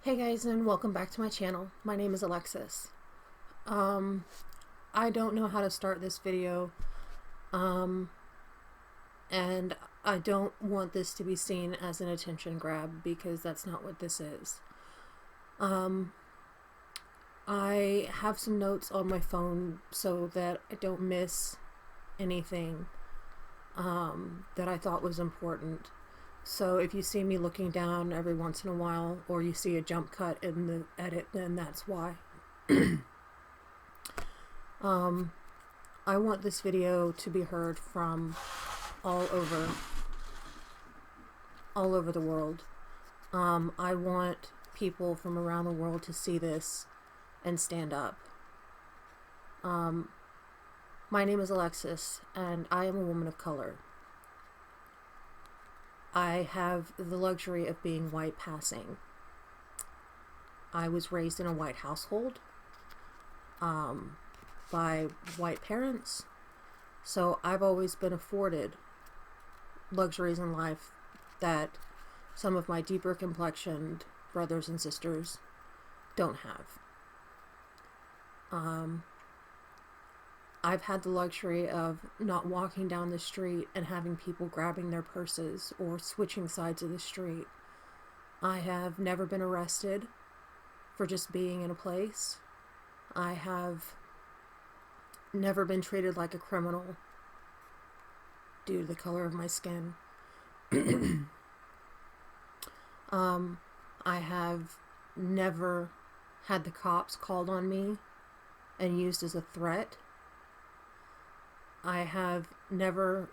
Hey guys, and welcome back to my channel. My name is Alexis. I don't know how to start this video, and I don't want this to be seen as an attention grab because that's not what this is. I have some notes on my phone so that I don't miss anything that I thought was important. So if you see me looking down every once in a while, or you see a jump cut in the edit, then that's why. I want this video to be heard from all over the world. I want people from around the world to see this and stand up. My name is Alexis, and I am a woman of color. I have the luxury of being white passing. I was raised in a white household by white parents, so I've always been afforded luxuries in life that some of my deeper complexioned brothers and sisters don't have. I've had the luxury of not walking down the street and having people grabbing their purses or switching sides of the street. I have never been arrested for just being in a place. I have never been treated like a criminal due to the color of my skin. I have never had the cops called on me and used as a threat. I have never,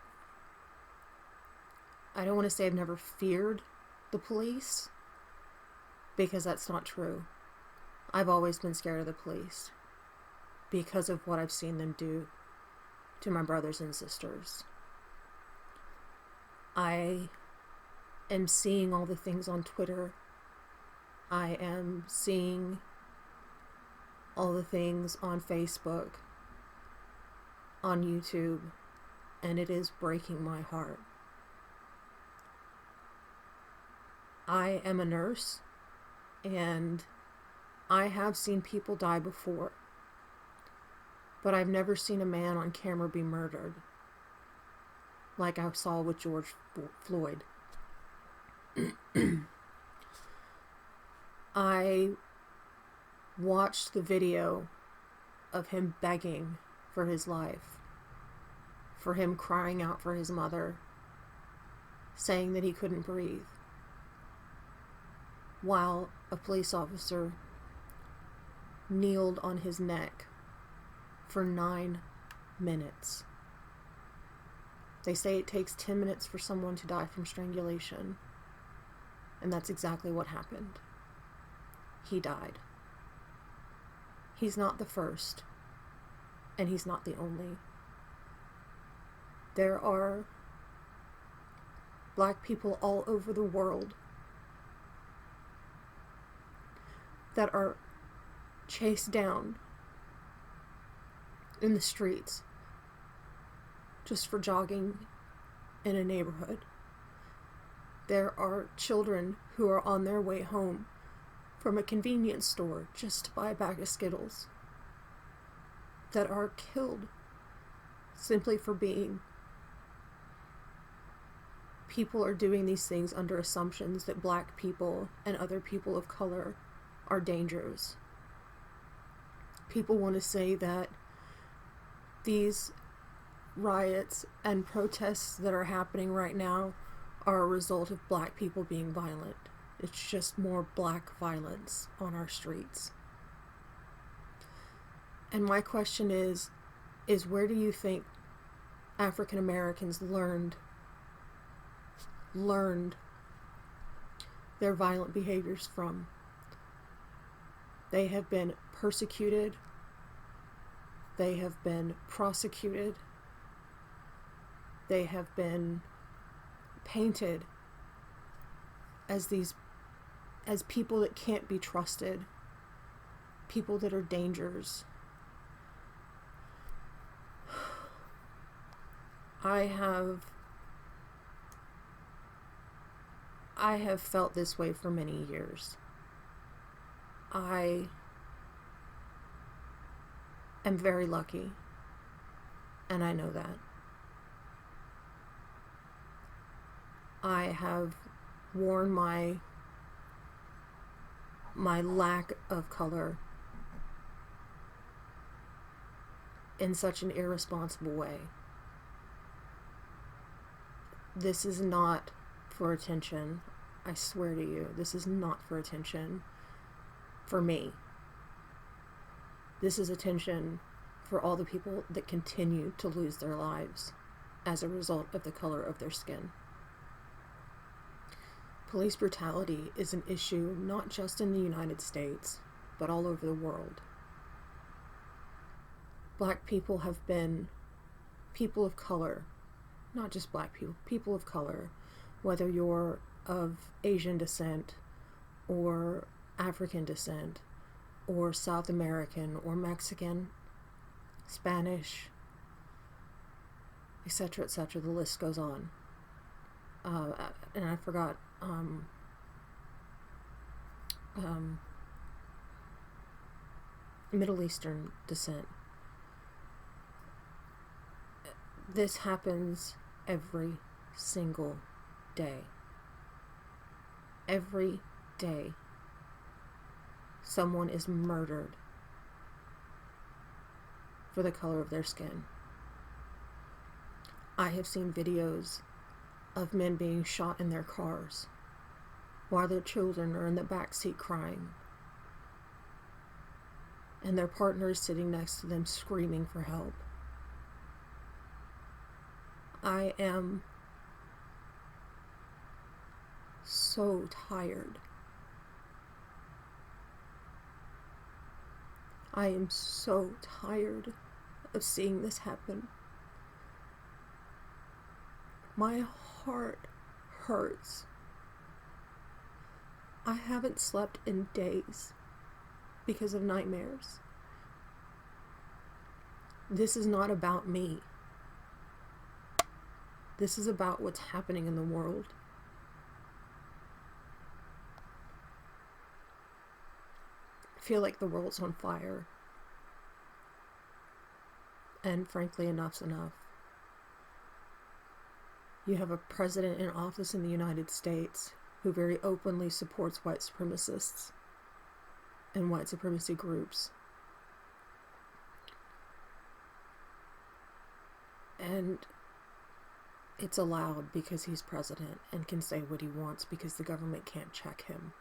I don't want to say I've never feared the police, because that's not true. I've always been scared of the police because of what I've seen them do to my brothers and sisters. I am seeing all the things on Twitter. I am seeing all the things on Facebook, on YouTube, and it is breaking my heart. I am a nurse, and I have seen people die before, but I've never seen a man on camera be murdered like I saw with George Floyd. I watched the video of him begging for his life, for him crying out for his mother, saying that he couldn't breathe, while a police officer kneeled on his neck for 9 minutes. They say it takes 10 minutes for someone to die from strangulation, and that's exactly what happened. He died. He's not the first, and he's not the only. There are black people all over the world that are chased down in the streets just for jogging in a neighborhood. There are children who are on their way home from a convenience store just to buy a bag of Skittles that are killed simply for being. People are doing these things under assumptions that black people and other people of color are dangerous. People want to say that these riots and protests that are happening right now are a result of black people being violent. It's just more black violence on our streets. And my question is where do you think African Americans learned their violent behaviors from? They have been persecuted. They have been prosecuted. They have been painted as people that can't be trusted, people that are dangers. I have felt this way for many years. I am very lucky, and I know that. I have worn my lack of color in such an irresponsible way. This is not for attention. I swear to you, this is not for attention for me. This is attention for all the people that continue to lose their lives as a result of the color of their skin. Police brutality is an issue not just in the United States, but all over the world. Black people have been people of color, not just black people, people of color, whether you're of Asian descent or African descent or South American or Mexican, Spanish, etc., etc. The list goes on. And I forgot Middle Eastern descent. This happens every single day. Every day, someone is murdered for the color of their skin. I have seen videos of men being shot in their cars while their children are in the back seat crying, and their partner is sitting next to them screaming for help. I am so tired. I am so tired of seeing this happen. My heart hurts. I haven't slept in days because of nightmares. This is not about me. This is about what's happening in the world. I feel like the world's on fire. And frankly, enough's enough. You have a president in office in the United States who very openly supports white supremacists and white supremacy groups. And it's allowed because he's president and can say what he wants because the government can't check him.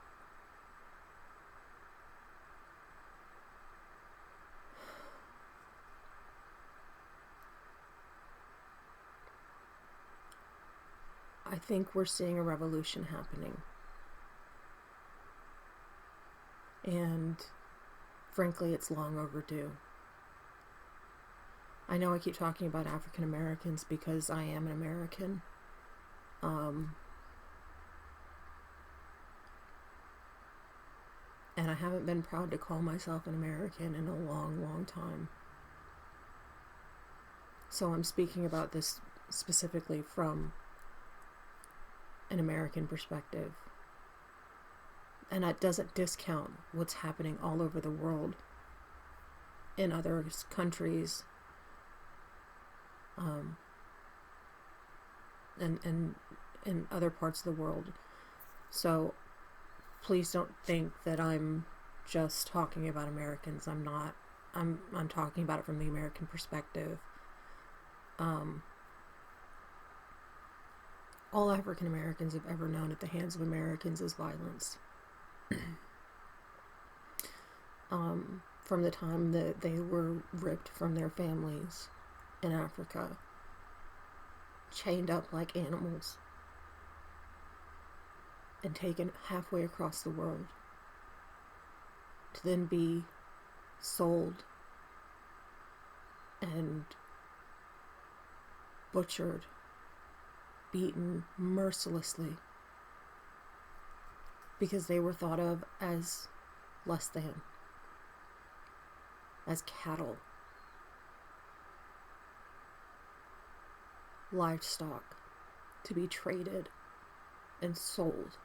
I think we're seeing a revolution happening. And frankly, it's long overdue. I know I keep talking about African Americans because I am an American. And I haven't been proud to call myself an American in a long, long time. So I'm speaking about this specifically from an American perspective. And that doesn't discount what's happening all over the world in other countries, and in other parts of the world. So please don't think that I'm just talking about Americans. I'm not. I'm talking about it from the American perspective. All African Americans have ever known at the hands of Americans is violence. From the time that they were ripped from their families in Africa, chained up like animals, and taken halfway across the world, to then be sold and butchered, beaten mercilessly, because they were thought of as less than, as cattle, livestock, to be traded and sold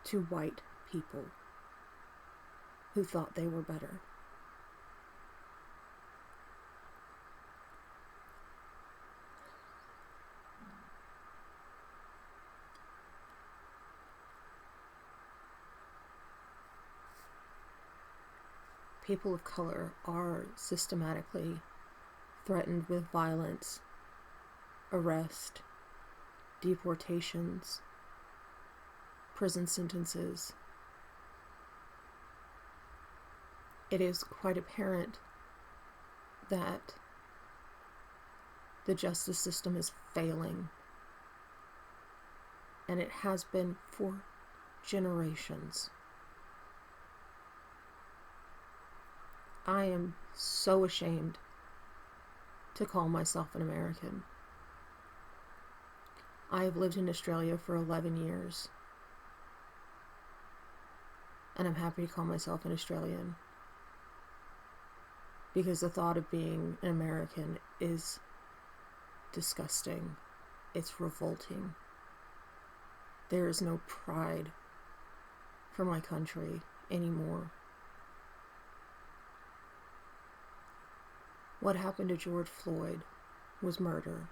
to white people who thought they were better. People of color are systematically threatened with violence, arrest, deportations, prison sentences. It is quite apparent that the justice system is failing, and it has been for generations. I am so ashamed to call myself an American. I have lived in Australia for 11 years, and I'm happy to call myself an Australian, because the thought of being an American is disgusting. It's revolting. There is no pride for my country anymore. What happened to George Floyd was murder.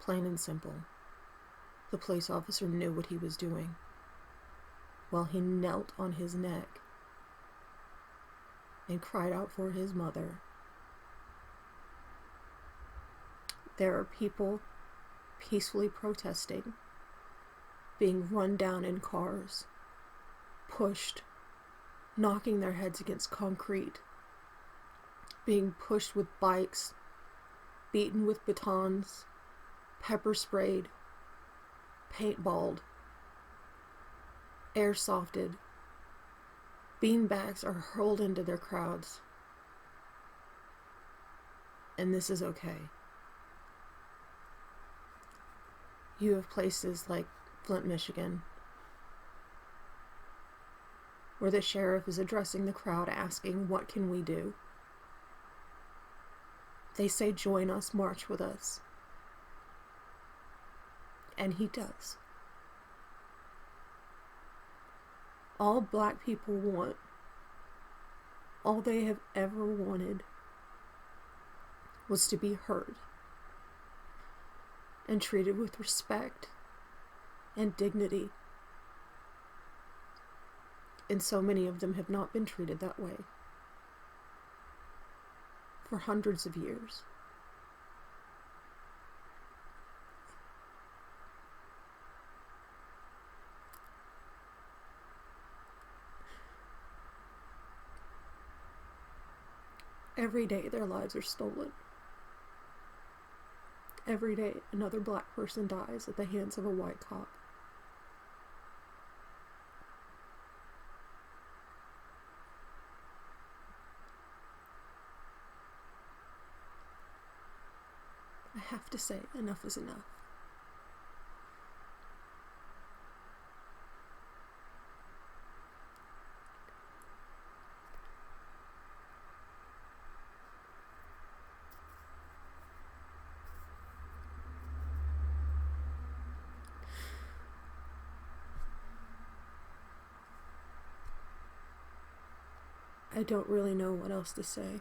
Plain and simple. The police officer knew what he was doing. While he knelt on his neck and cried out for his mother. There are people peacefully protesting, being run down in cars, pushed, knocking their heads against concrete, being pushed with bikes, beaten with batons, pepper sprayed, paintballed, airsofted. Beanbags are hurled into their crowds. And this is okay. You have places like Flint, Michigan, where the sheriff is addressing the crowd asking, "What can we do?" They say, "Join us, march with us." And he does. All black people want, all they have ever wanted, was to be heard and treated with respect and dignity. And so many of them have not been treated that way for hundreds of years. Every day their lives are stolen. Every day another black person dies at the hands of a white cop. I have to say, enough is enough. I don't really know what else to say.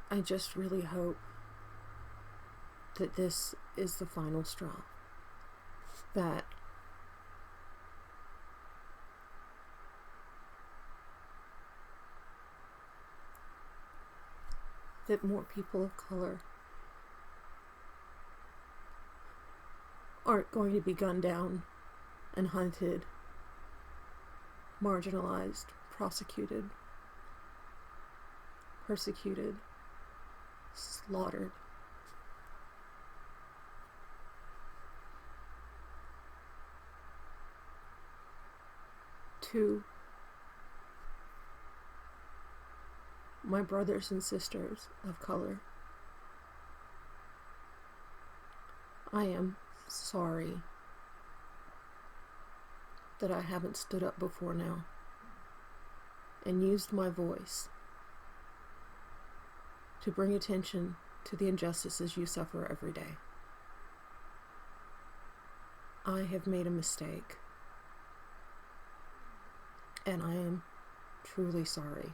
I just really hope that this is the final straw. That more people of color aren't going to be gunned down and hunted, marginalized, prosecuted, persecuted, slaughtered. To my brothers and sisters of color, I am sorry that I haven't stood up before now and used my voice to bring attention to the injustices you suffer every day. I have made a mistake, and I am truly sorry.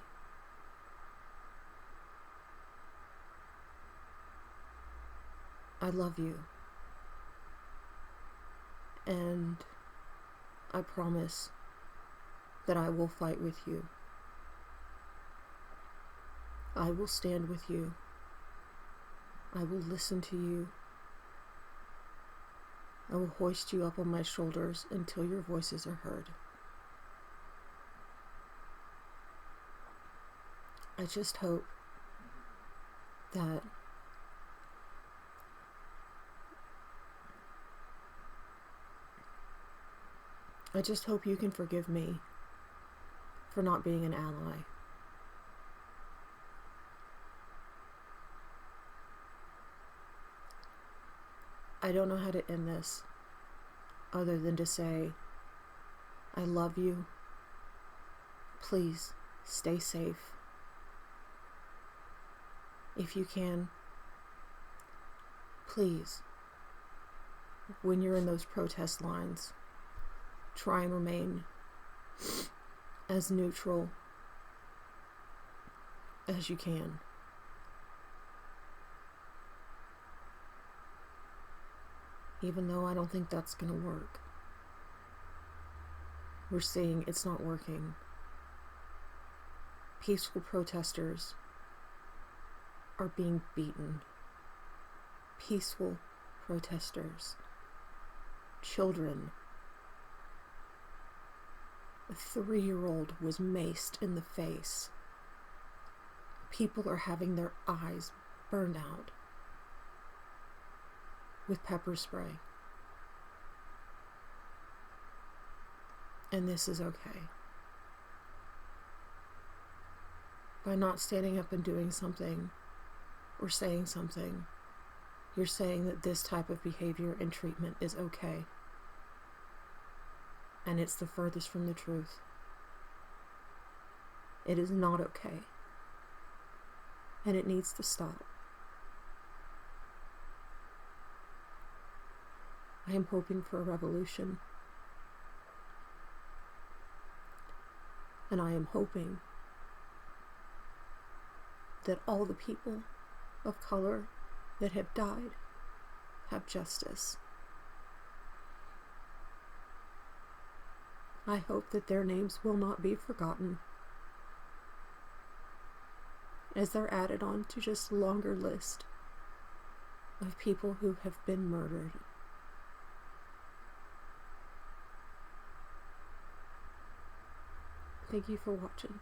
I love you, and I promise that I will fight with you. I will stand with you. I will listen to you. I will hoist you up on my shoulders until your voices are heard. I just hope that you can forgive me for not being an ally. I don't know how to end this other than to say, I love you. Please stay safe. If you can, please, when you're in those protest lines, try and remain as neutral as you can. Even though I don't think that's going to work. We're seeing it's not working. Peaceful protesters are being beaten. Peaceful protesters. Children. A 3-year-old was maced in the face. People are having their eyes burned out with pepper spray. And this is okay. By not standing up and doing something or saying something, you're saying that this type of behavior and treatment is okay. And it's the furthest from the truth. It is not okay. And it needs to stop. I am hoping for a revolution. And I am hoping that all the people of color that have died have justice. I hope that their names will not be forgotten as they're added on to just a longer list of people who have been murdered. Thank you for watching.